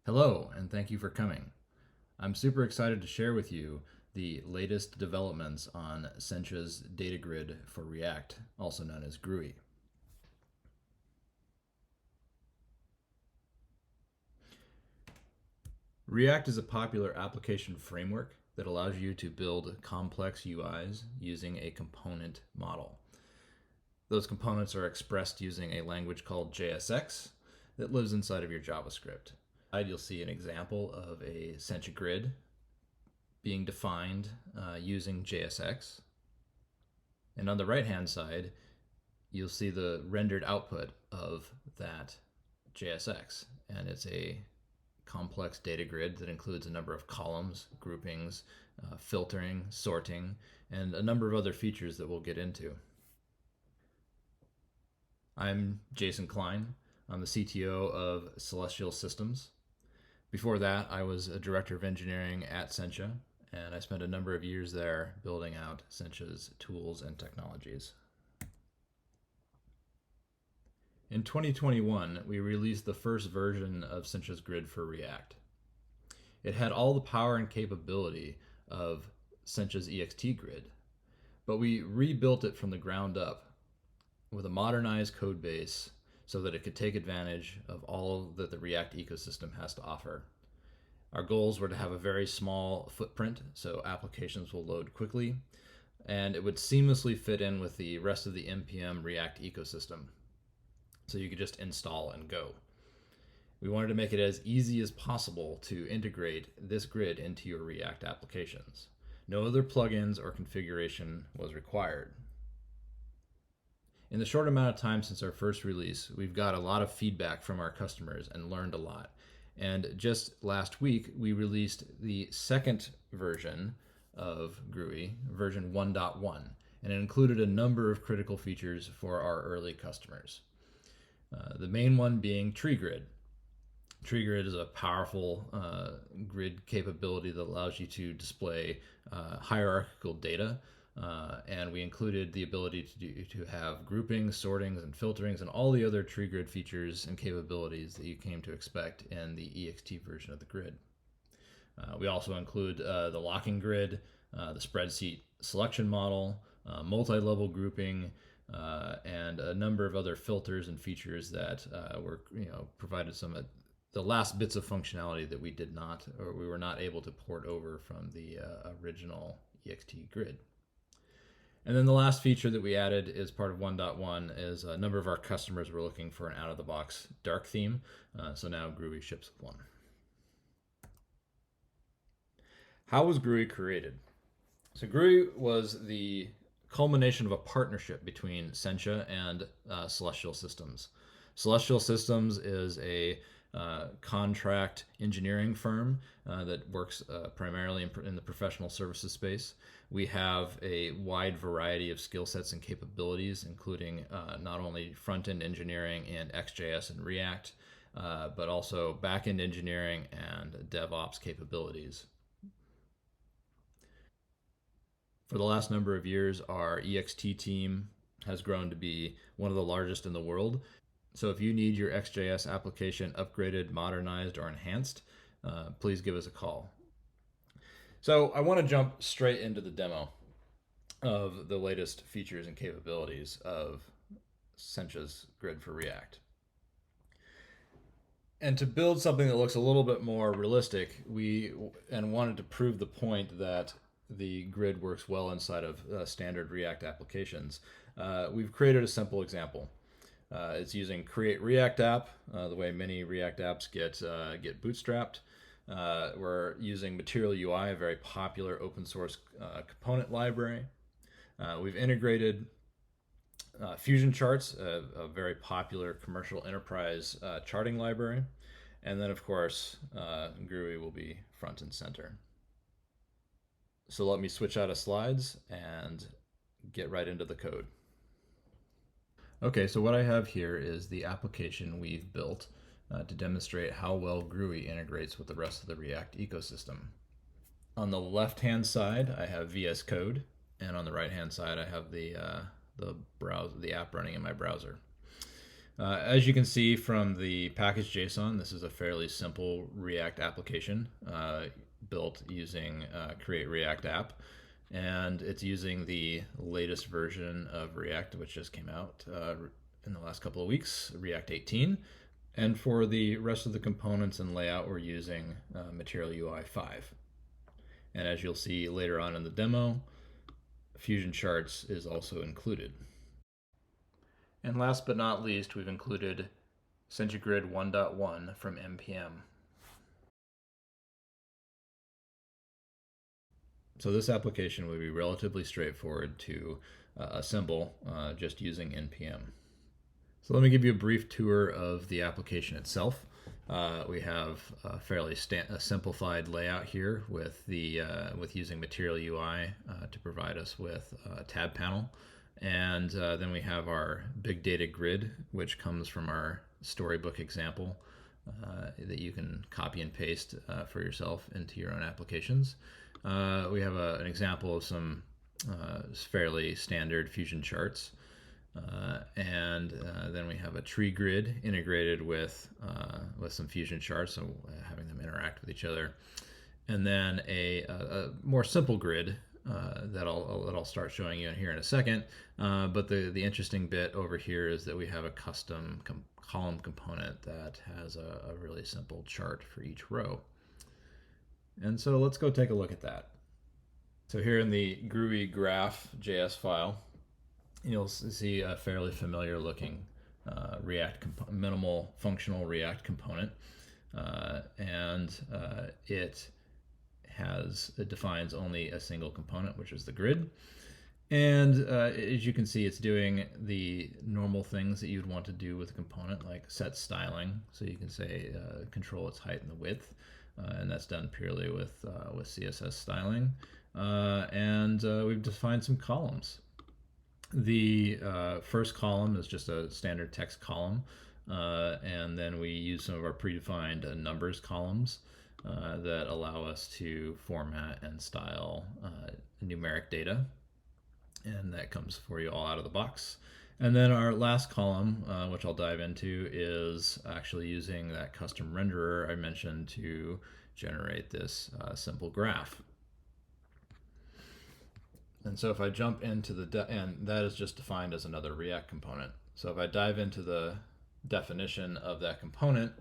Hello, and thank you for coming. I'm super excited to share with you the latest developments on Sencha's data grid for React, also known as GRUi. React is a popular application framework that allows you to build complex UIs using a component model. Those components are expressed using a language called JSX that lives inside of your JavaScript. You'll see an example of a Sencha grid being defined using JSX. And on the right-hand side, you'll see the rendered output of that JSX. And it's a complex data grid that includes a number of columns, groupings, filtering, sorting, and a number of other features that we'll get into. I'm Jason Klein. I'm the CTO of Celestial Systems. Before that, I was a director of engineering at Sencha, and I spent a number of years there building out Sencha's tools and technologies. In 2021, we released the first version of Sencha's grid for React. It had all the power and capability of Sencha's EXT grid, but we rebuilt it from the ground up with a modernized code base so that it could take advantage of all that the React ecosystem has to offer. Our goals were to have a very small footprint, so applications will load quickly, and it would seamlessly fit in with the rest of the NPM React ecosystem, so you could just install and go. We wanted to make it as easy as possible to integrate this grid into your React applications. No other plugins or configuration was required. In the short amount of time since our first release, we've got a lot of feedback from our customers and learned a lot. And just last week, we released the second version of GRUi, version 1.1, and it included a number of critical features for our early customers. The main one being Tree Grid. Tree Grid is a powerful grid capability that allows you to display hierarchical data. And we included the ability to have groupings, sortings, and filterings, and all the other tree grid features and capabilities that you came to expect in the EXT version of the grid. We also include the locking grid, the spreadsheet selection model, multi-level grouping, and a number of other filters and features that were provided some the last bits of functionality that we did not, or we were not able to port over from the original EXT grid. And then the last feature that we added as part of 1.1 is a number of our customers were looking for an out-of-the-box dark theme, so now GRUi ships with one. How was GRUi created? So GRUi was the culmination of a partnership between Sencha and Celestial Systems. Celestial Systems is a contract engineering firm that works primarily in the professional services space. We have a wide variety of skill sets and capabilities, including not only front-end engineering in XJS and React, but also back-end engineering and DevOps capabilities. For the last number of years, our EXT team has grown to be one of the largest in the world. So if you need your XJS application upgraded, modernized, or enhanced, please give us a call. So I want to jump straight into the demo of the latest features and capabilities of Sencha's grid for React. And to build something that looks a little bit more realistic, we wanted to prove the point that the grid works well inside of standard React applications. We've created a simple example. It's using create React app, the way many React apps get bootstrapped. We're using Material UI, a very popular open source component library. We've integrated Fusion Charts, a very popular commercial enterprise charting library. And then, of course, GRUi will be front and center. So let me switch out of slides and get right into the code. Okay, so what I have here is the application we've built to demonstrate how well GRUi integrates with the rest of the React ecosystem. On the left-hand side, I have VS Code, and on the right-hand side, I have the app running in my browser. As you can see from the package.json, this is a fairly simple React application built using Create React App. And it's using the latest version of React, which just came out in the last couple of weeks, React 18. And for the rest of the components and layout, we're using Material UI 5. And as you'll see later on in the demo, Fusion Charts is also included. And last but not least, we've included Sencha Grid 1.1 from NPM. So this application would be relatively straightforward to assemble just using NPM. So let me give you a brief tour of the application itself. We have a fairly simplified layout here with using Material UI to provide us with a tab panel. And then we have our big data grid, which comes from our storybook example that you can copy and paste for yourself into your own applications. We have an example of some fairly standard Fusion charts. And then we have a tree grid integrated with some Fusion charts, so having them interact with each other. And then a more simple grid that I'll start showing you in here in a second. But the interesting bit over here is that we have a custom column component that has a really simple chart for each row. And so let's go take a look at that. So here in the GRUi graph.js file, you'll see a fairly familiar looking minimal functional React component. It defines only a single component, which is the grid. And as you can see, it's doing the normal things that you'd want to do with a component, like set styling. So you can say control its height and the width. And that's done purely with CSS styling. We've defined some columns. The first column is just a standard text column. And then we use some of our predefined numbers columns that allow us to format and style numeric data. And that comes for you all out of the box. And then our last column, which I'll dive into, is actually using that custom renderer I mentioned to generate this simple graph. And so if I jump into and that is just defined as another React component. So if I dive into the definition of that component,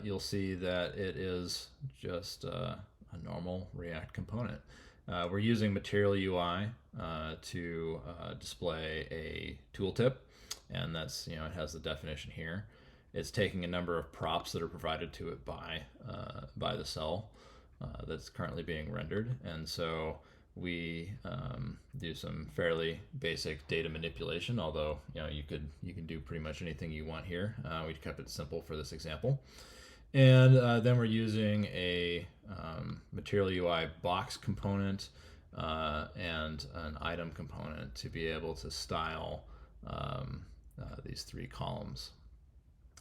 you'll see that it is just a normal React component. We're using Material UI to display a tooltip, and that's, it has the definition here. It's taking a number of props that are provided to it by the cell that's currently being rendered, and so we do some fairly basic data manipulation. Although you can do pretty much anything you want here. We kept it simple for this example. And then we're using a Material UI box component and an item component to be able to style these three columns.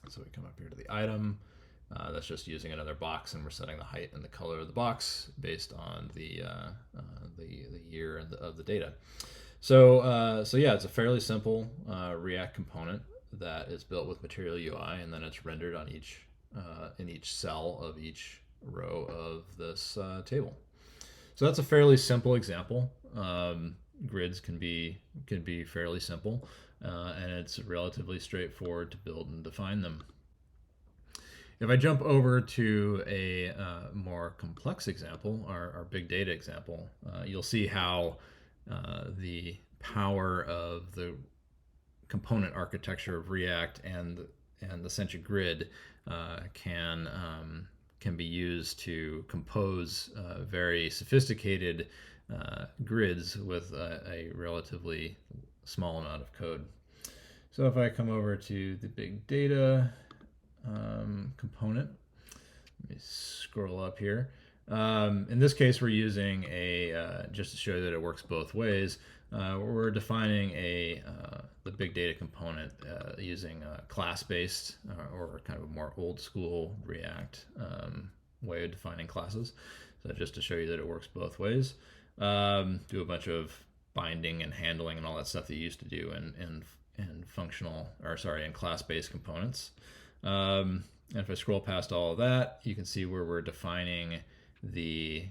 So we come up here to the item. That's just using another box, and we're setting the height and the color of the box based on the year of the data. So yeah, it's a fairly simple React component that is built with Material UI, and then it's rendered on in each cell of each row of this table. So that's a fairly simple example. Grids can be fairly simple, and it's relatively straightforward to build and define them. If I jump over to a more complex example, our big data example, you'll see how the power of the component architecture of React and the Sencha grid can be used to compose very sophisticated grids with a relatively small amount of code. So if I come over to the big data component, let me scroll up here. In this case, we're using just to show that it works both ways, we're defining the big data component using a class-based or kind of a more old school React way of defining classes. So just to show you that it works both ways. Do a bunch of binding and handling and all that stuff that you used to do in functional, or sorry, and class-based components. And if I scroll past all of that, you can see where we're defining the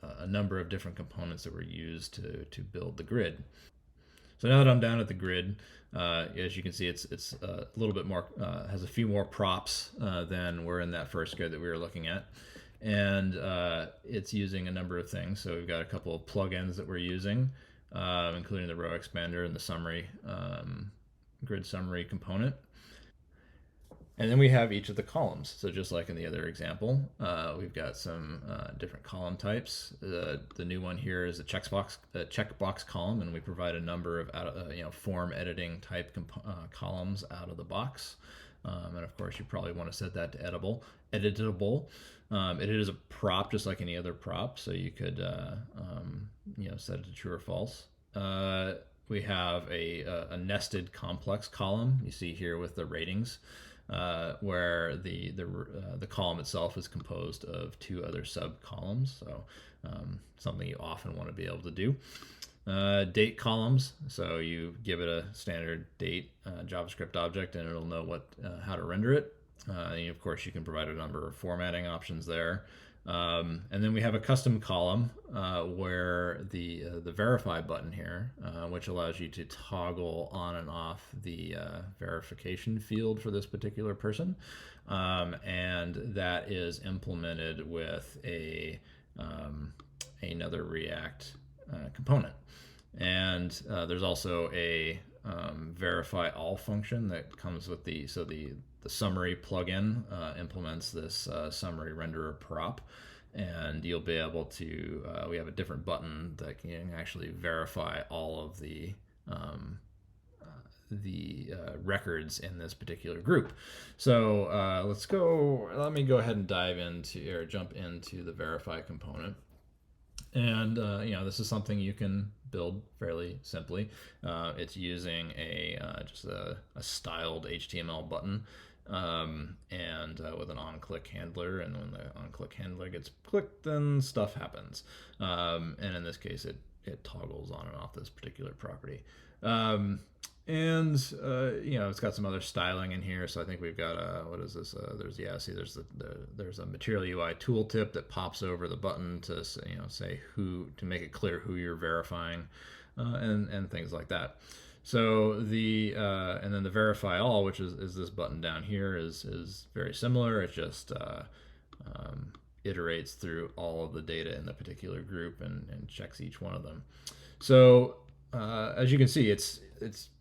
a number of different components that were used to build the grid. So now that I'm down at the grid, as you can see, it's a little bit more, has a few more props than were in that first grid that we were looking at. And it's using a number of things. So we've got a couple of plugins that we're using, including the row expander and the summary, grid summary component. And then we have each of the columns. So just like in the other example, we've got some different column types. The new one here is a checkbox column, and we provide a number of form editing type columns out of the box. And of course, you probably want to set that to editable. It is a prop just like any other prop, so you could set it to true or false. We have a nested complex column. You see here with the ratings. Where the column itself is composed of two other sub columns, so something you often want to be able to do. Date columns, so you give it a standard date JavaScript object, and it'll know how to render it. And of course, you can provide a number of formatting options there. And then we have a custom column where the verify button here, which allows you to toggle on and off the verification field for this particular person, and that is implemented with another React component. And there's also a verify all function that comes with the summary plugin implements this summary renderer prop, and you'll be able to, we have a different button that can actually verify all of the records in this particular group. So let me go ahead and jump into the verify component. And this is something you can build fairly simply. It's using just a styled HTML button, and with an on-click handler, and when the on-click handler gets clicked, then stuff happens. And in this case, it toggles on and off this particular property. It's got some other styling in here. So I think we've got what is this? There's a Material UI tooltip that pops over the button to say to make it clear who you're verifying, and things like that. So and then the verify all, which is this button down here, is very similar. It just iterates through all of the data in the particular group and checks each one of them. So as you can see, it's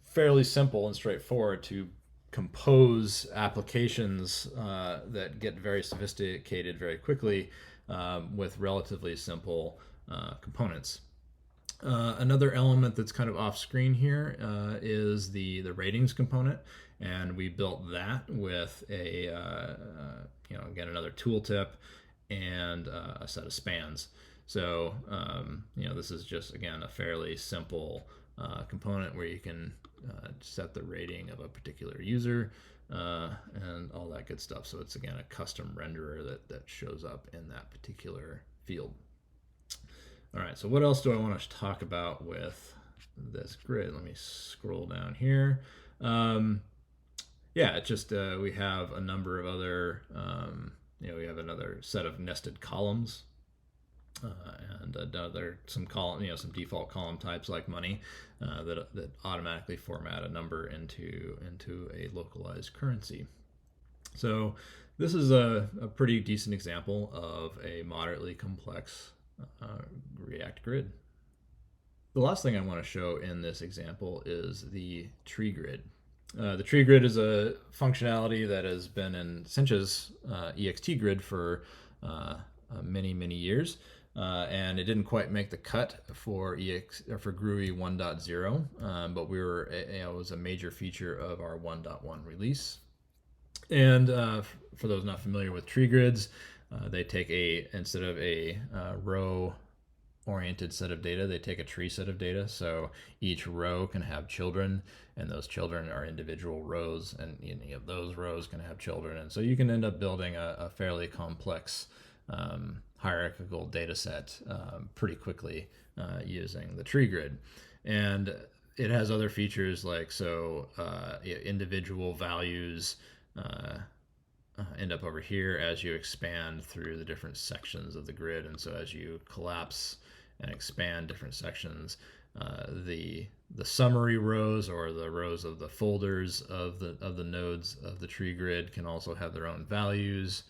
fairly simple and straightforward to compose applications that get very sophisticated very quickly with relatively simple components. Another element that's kind of off screen here is the ratings component, and we built that with again, another tooltip and a set of spans. So this is just, again, a fairly simple component where you can set the rating of a particular user and all that good stuff. So it's, again, a custom renderer that shows up in that particular field. All right, so what else do I want to talk about with this grid? Let me scroll down here. It's just we have a number of other, we have another set of nested columns, and some default column types like money that automatically format a number into a localized currency. So this is a pretty decent example of a moderately complex React grid. The last thing I want to show in this example is the tree grid. The tree grid is a functionality that has been in Sencha's ext grid for many years, and it didn't quite make the cut for GRUi 1.0, but it was a major feature of our 1.1 release. And for those not familiar with tree grids, they take instead of a row-oriented set of data, they take a tree set of data. So each row can have children, and those children are individual rows, and any of those rows can have children. And so you can end up building a fairly complex hierarchical data set pretty quickly using the tree grid. And it has other features like individual values end up over here as you expand through the different sections of the grid, and so as you collapse and expand different sections, the summary rows, or the rows of the folders of the nodes of the tree grid, can also have their own values.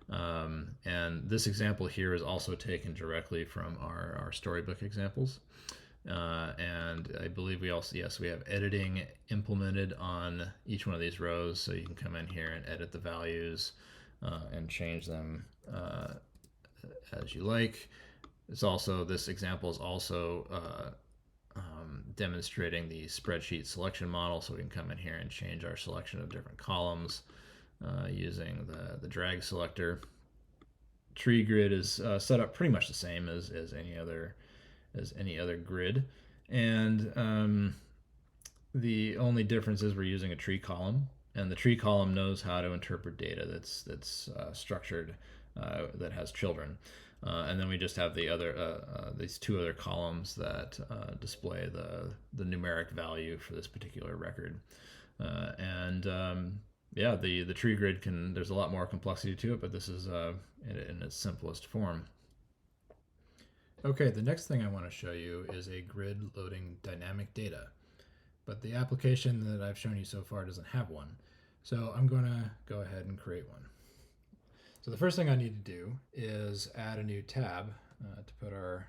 And this example here is also taken directly from our storybook examples. And I believe we also, yes, we have editing implemented on each one of these rows, so you can come in here and edit the values and change them as you like. This example is also demonstrating the spreadsheet selection model, so we can come in here and change our selection of different columns using the drag selector. Tree grid is set up pretty much the same as any other grid, and the only difference is we're using a tree column, and the tree column knows how to interpret data that's structured, that has children. And then we just have these two other columns that display the numeric value for this particular record. Yeah, the tree grid there's a lot more complexity to it, but this is in its simplest form. Okay, the next thing I want to show you is a grid loading dynamic data, but the application that I've shown you so far doesn't have one. So I'm going to go ahead and create one. So the first thing I need to do is add a new tab to put our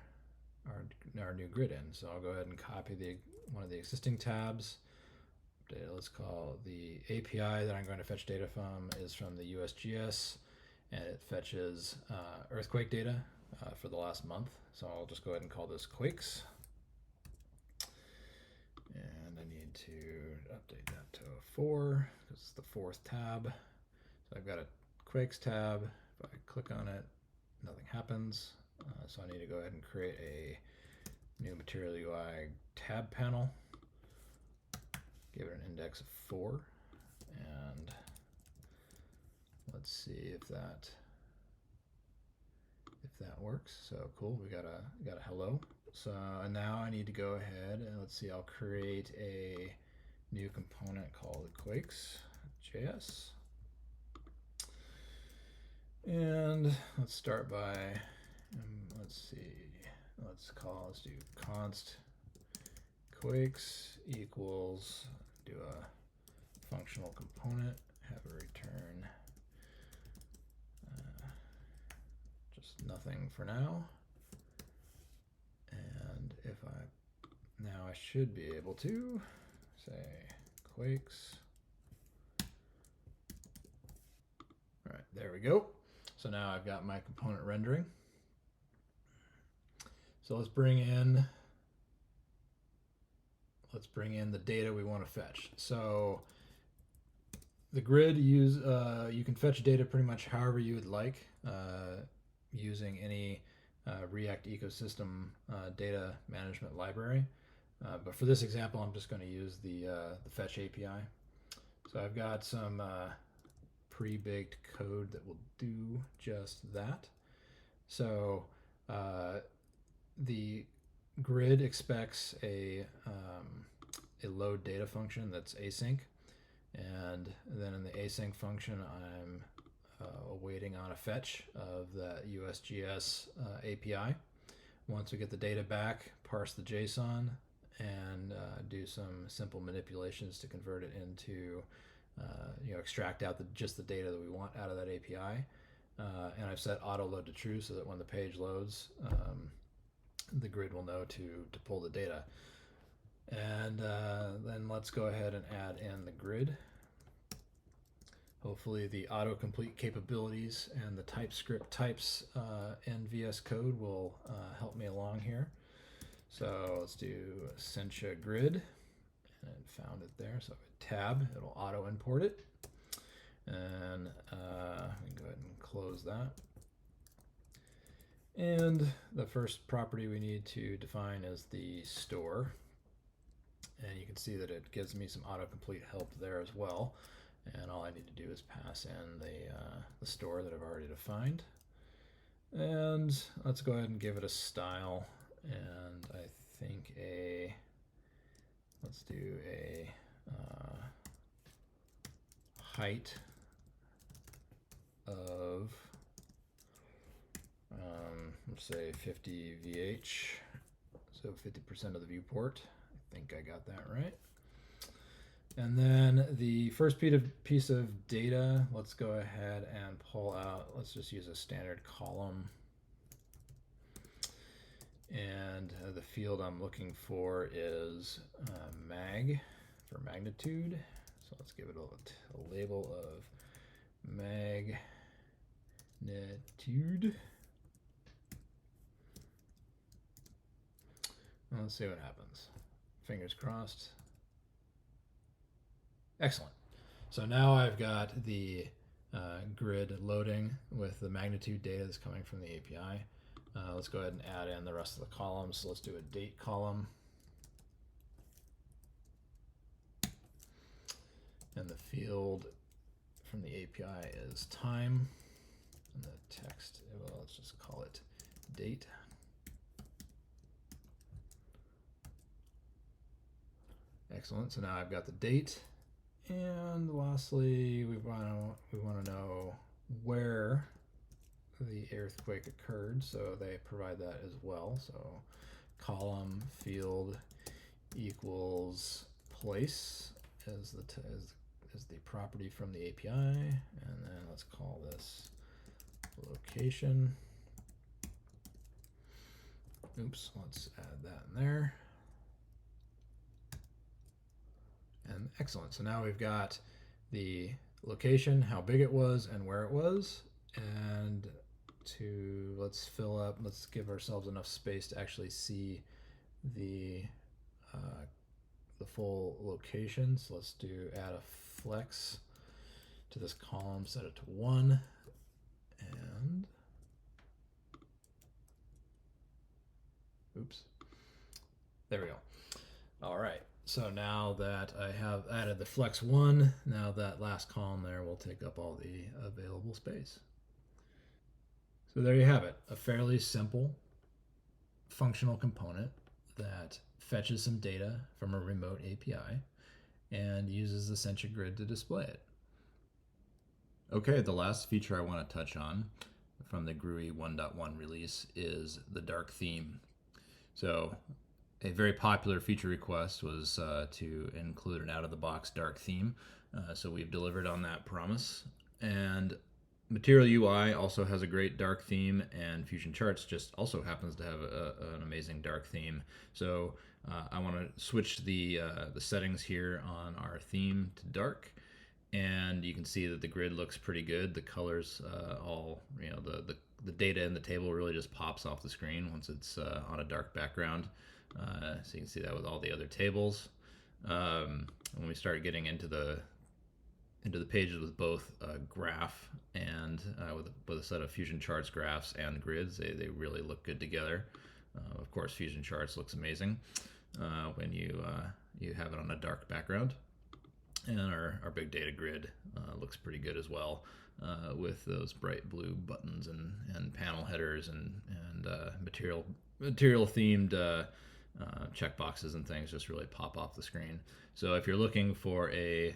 new grid in. So I'll go ahead and copy one of the existing tabs. Let's call the API that I'm going to fetch data from is from the USGS, and it fetches earthquake data for the last month. So I'll just go ahead and call this quakes. And I need to update that to a 4 because it's the 4th tab. So I've got a quakes tab. If I click on it, nothing happens. So I need to go ahead and create a new Material UI tab panel. Give it an index of 4, and let's see if that works. So cool, we got a hello. So now I need to go ahead and let's see. I'll create a new component called quakes.js, and let's start by let's do const quakes equals, do a functional component, have a return just nothing for now. And now I should be able to say quakes. All right, there we go. So now I've got my component rendering. So let's bring in the data we want to fetch. So the grid you can fetch data pretty much however you would like, using any React ecosystem data management library. But for this example, I'm just going to use the fetch API. So I've got some pre-baked code that will do just that. So the grid expects a load data function that's async, and then in the async function I'm awaiting on a fetch of the USGS API. Once we get the data back, parse the JSON and do some simple manipulations to convert it into extract out just the data that we want out of that API. And I've set auto load to true so that when the page loads, the grid will know to pull the data. And then let's go ahead and add in the grid. Hopefully the autocomplete capabilities and the TypeScript types in VS Code will help me along here. So let's do Sencha grid, and it found it there. So tab, it'll auto import it. And we can go ahead and close that. And the first property we need to define is the store. And you can see that it gives me some autocomplete help there as well. And all I need to do is pass in the store that I've already defined. And let's go ahead and give it a style. And I think let's do a height of, let's say 50 VH, so 50% of the viewport. I think I got that right. And then the first piece of data, let's go ahead and pull out, let's just use a standard column. And the field I'm looking for is mag, for magnitude. So let's give it a label of magnitude. Let's see what happens. Fingers crossed. Excellent. So now I've got the grid loading with the magnitude data that's coming from the API. Let's go ahead and add in the rest of the columns. So let's do a date column. And the field from the API is time. And the text, well, let's just call it date. Excellent. So now I've got the date. And lastly, we want to know where the earthquake occurred, so they provide that as well. So column field equals place as the property from the API, and then let's call this location. Oops, let's add that in there. And excellent. So now we've got the location, how big it was, and where it was. And let's fill up, let's give ourselves enough space to actually see the full location. So let's add a flex to this column, set it to 1, and oops, there we go. All right. So now that I have added the flex 1, now that last column there will take up all the available space. So there you have it, a fairly simple functional component that fetches some data from a remote API and uses the Sencha grid to display it. Okay, the last feature I want to touch on from the GRUi 1.1 release is the dark theme. So a very popular feature request was to include an out-of-the-box dark theme. So we've delivered on that promise. And Material UI also has a great dark theme, and Fusion Charts just also happens to have an amazing dark theme. So I want to switch the settings here on our theme to dark, and you can see that the grid looks pretty good. The colors the data in the table really just pops off the screen once it's on a dark background. So you can see that with all the other tables. When we start getting into the pages with both a graph and with a set of Fusion Charts graphs and grids, they really look good together. Of course, Fusion Charts looks amazing when you have it on a dark background. And our big data grid looks pretty good as well, with those bright blue buttons and panel headers and material themed checkboxes and things just really pop off the screen. So if you're looking for a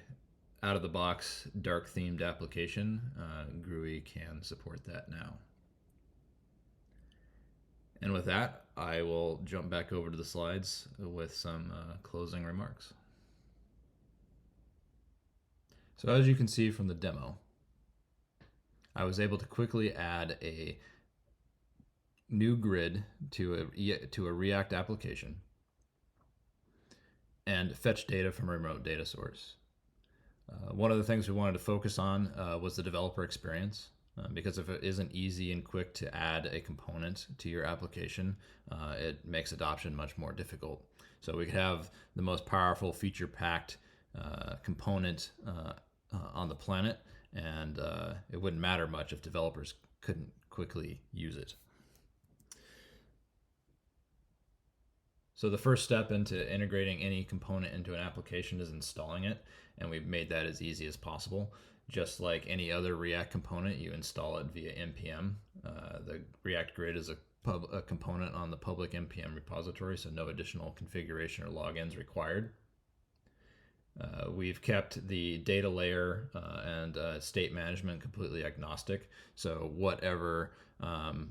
out-of-the-box dark themed application, GRUi can support that now. And with that, I will jump back over to the slides with some closing remarks. So as you can see from the demo, I was able to quickly add a new grid to a React application and fetch data from a remote data source. One of the things we wanted to focus on was the developer experience, because if it isn't easy and quick to add a component to your application, it makes adoption much more difficult. So we could have the most powerful feature-packed component on the planet, and it wouldn't matter much if developers couldn't quickly use it. So the first step into integrating any component into an application is installing it, and we've made that as easy as possible. Just like any other React component, you install it via npm. The React Grid is a component on the public npm repository, so no additional configuration or logins required. We've kept the data layer and state management completely agnostic. So whatever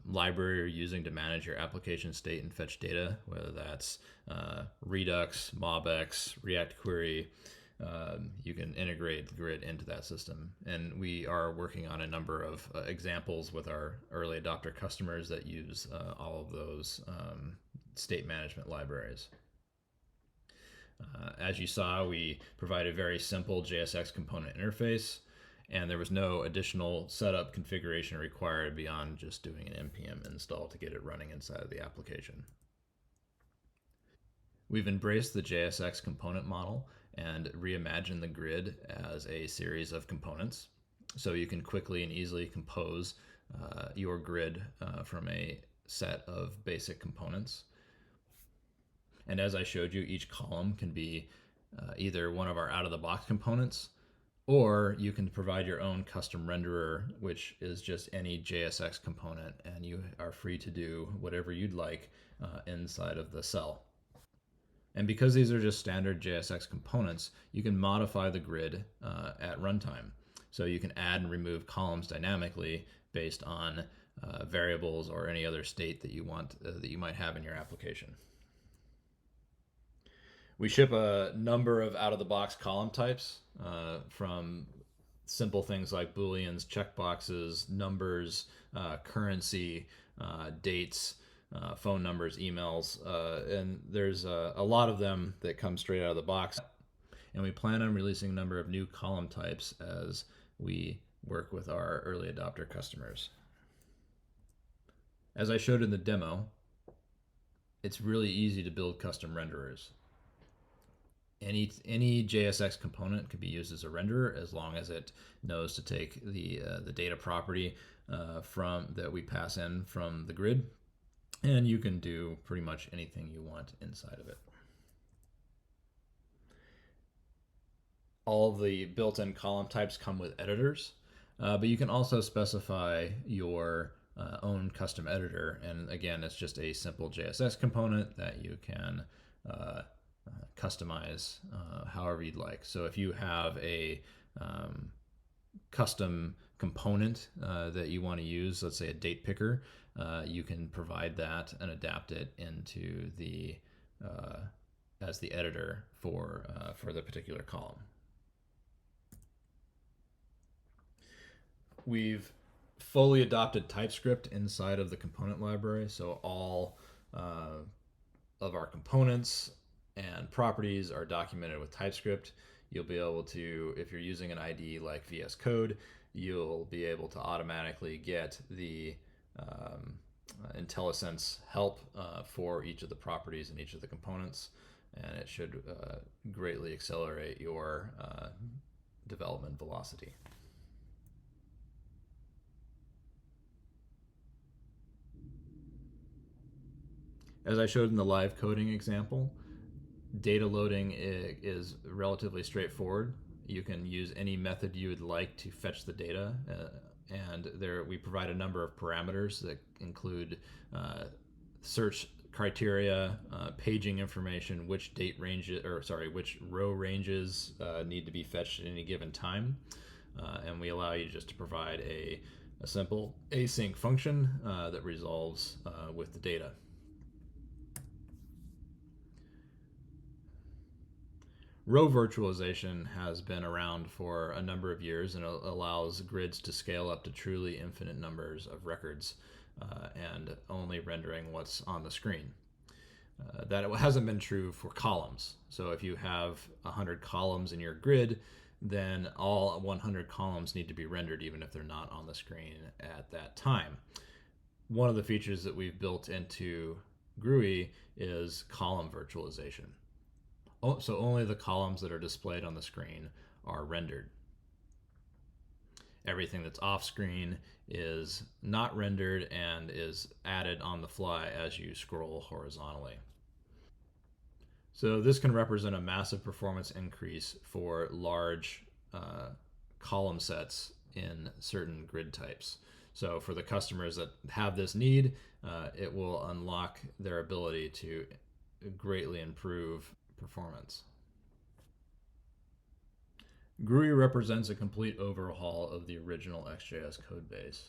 library you're using to manage your application state and fetch data, whether that's Redux, MobX, React Query, you can integrate the grid into that system. And we are working on a number of examples with our early adopter customers that use all of those state management libraries. As you saw, we provide a very simple JSX component interface, and there was no additional setup configuration required beyond just doing an npm install to get it running inside of the application. We've embraced the JSX component model and reimagined the grid as a series of components. So you can quickly and easily compose your grid from a set of basic components. And as I showed you, each column can be either one of our out-of-the-box components, or you can provide your own custom renderer, which is just any JSX component, and you are free to do whatever you'd like inside of the cell. And because these are just standard JSX components, you can modify the grid at runtime. So you can add and remove columns dynamically based on variables or any other state that you want that you might have in your application. We ship a number of out-of-the-box column types from simple things like booleans, checkboxes, numbers, currency, dates, phone numbers, emails, and there's a lot of them that come straight out of the box. And we plan on releasing a number of new column types as we work with our early adopter customers. As I showed in the demo, it's really easy to build custom renderers. Any JSX component can be used as a renderer as long as it knows to take the data property from that we pass in from the grid, and you can do pretty much anything you want inside of it. All of the built-in column types come with editors, but you can also specify your own custom editor, and again, it's just a simple JSX component that you can customize however you'd like. So if you have a custom component that you want to use, let's say a date picker, you can provide that and adapt it into the as the editor for the particular column. We've fully adopted TypeScript inside of the component library, so all of our components and properties are documented with TypeScript. You'll be able to, if you're using an IDE like VS Code, you'll be able to automatically get the IntelliSense help for each of the properties and each of the components, and it should greatly accelerate your development velocity. As I showed in the live coding example, data loading is relatively straightforward. You can use any method you would like to fetch the data, and there we provide a number of parameters that include search criteria, paging information, which which row ranges need to be fetched at any given time, and we allow you just to provide a simple async function that resolves with the data. Row virtualization has been around for a number of years and allows grids to scale up to truly infinite numbers of records and only rendering what's on the screen. That hasn't been true for columns. So if you have 100 columns in your grid, then all 100 columns need to be rendered even if they're not on the screen at that time. One of the features that we've built into GRUi is column virtualization. So only the columns that are displayed on the screen are rendered. Everything that's off screen is not rendered and is added on the fly as you scroll horizontally. So this can represent a massive performance increase for large column sets in certain grid types. So for the customers that have this need, it will unlock their ability to greatly improve performance. GRUi represents a complete overhaul of the original XJS codebase.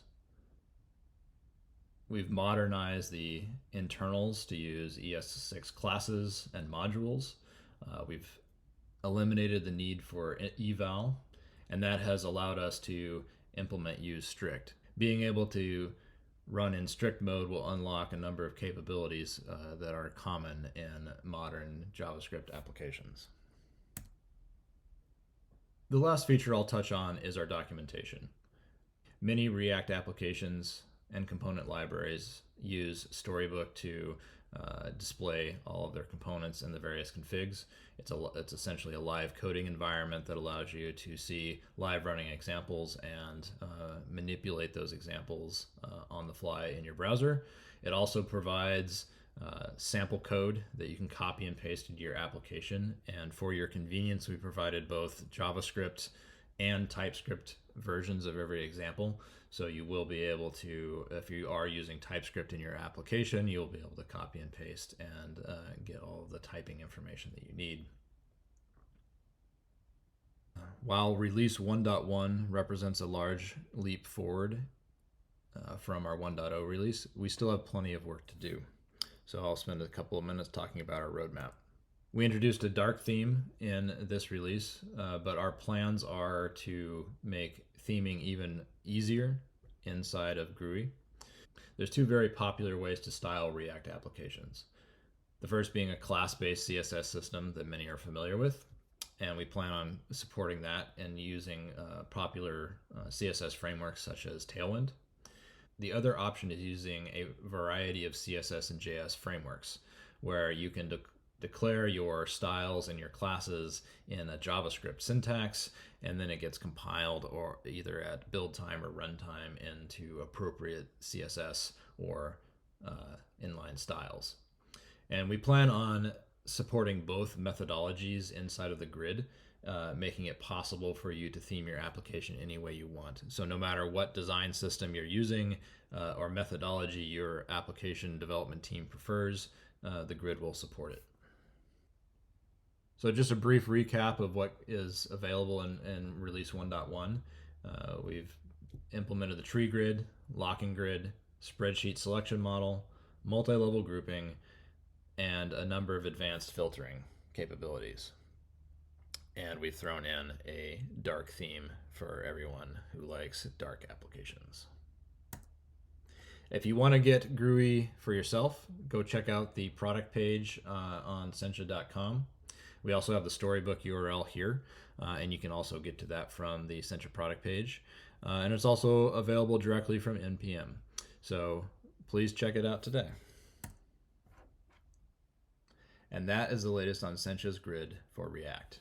We've modernized the internals to use ES6 classes and modules. We've eliminated the need for eval, and that has allowed us to implement use strict. Being able to run in strict mode will unlock a number of capabilities that are common in modern JavaScript applications. The last feature I'll touch on is our documentation. Many React applications and component libraries use Storybook to display all of their components and the various configs. It's essentially a live coding environment that allows you to see live running examples and manipulate those examples on the fly in your browser. It also provides sample code that you can copy and paste into your application. And for your convenience, we provided both JavaScript and TypeScript versions of every example. So you will be able to, if you are using TypeScript in your application, you'll be able to copy and paste and get all of the typing information that you need. While release 1.1 represents a large leap forward from our 1.0 release, we still have plenty of work to do. So I'll spend a couple of minutes talking about our roadmap. We introduced a dark theme in this release, but our plans are to make theming even easier inside of GRUi. There's two very popular ways to style React applications. The first being a class-based CSS system that many are familiar with, and we plan on supporting that and using popular CSS frameworks such as Tailwind. The other option is using a variety of CSS and JS frameworks, where you can declare your styles and your classes in a JavaScript syntax, and then it gets compiled or either at build time or runtime into appropriate CSS or inline styles. And we plan on supporting both methodologies inside of the grid, making it possible for you to theme your application any way you want. So no matter what design system you're using or methodology your application development team prefers, the grid will support it. So just a brief recap of what is available in release 1.1. We've implemented the tree grid, locking grid, spreadsheet selection model, multi-level grouping, and a number of advanced filtering capabilities. And we've thrown in a dark theme for everyone who likes dark applications. If you want to get GRUi for yourself, go check out the product page on Sencha.com. We also have the Storybook URL here, and you can also get to that from the Sencha product page. And it's also available directly from NPM. So please check it out today. And that is the latest on Sencha's grid for React.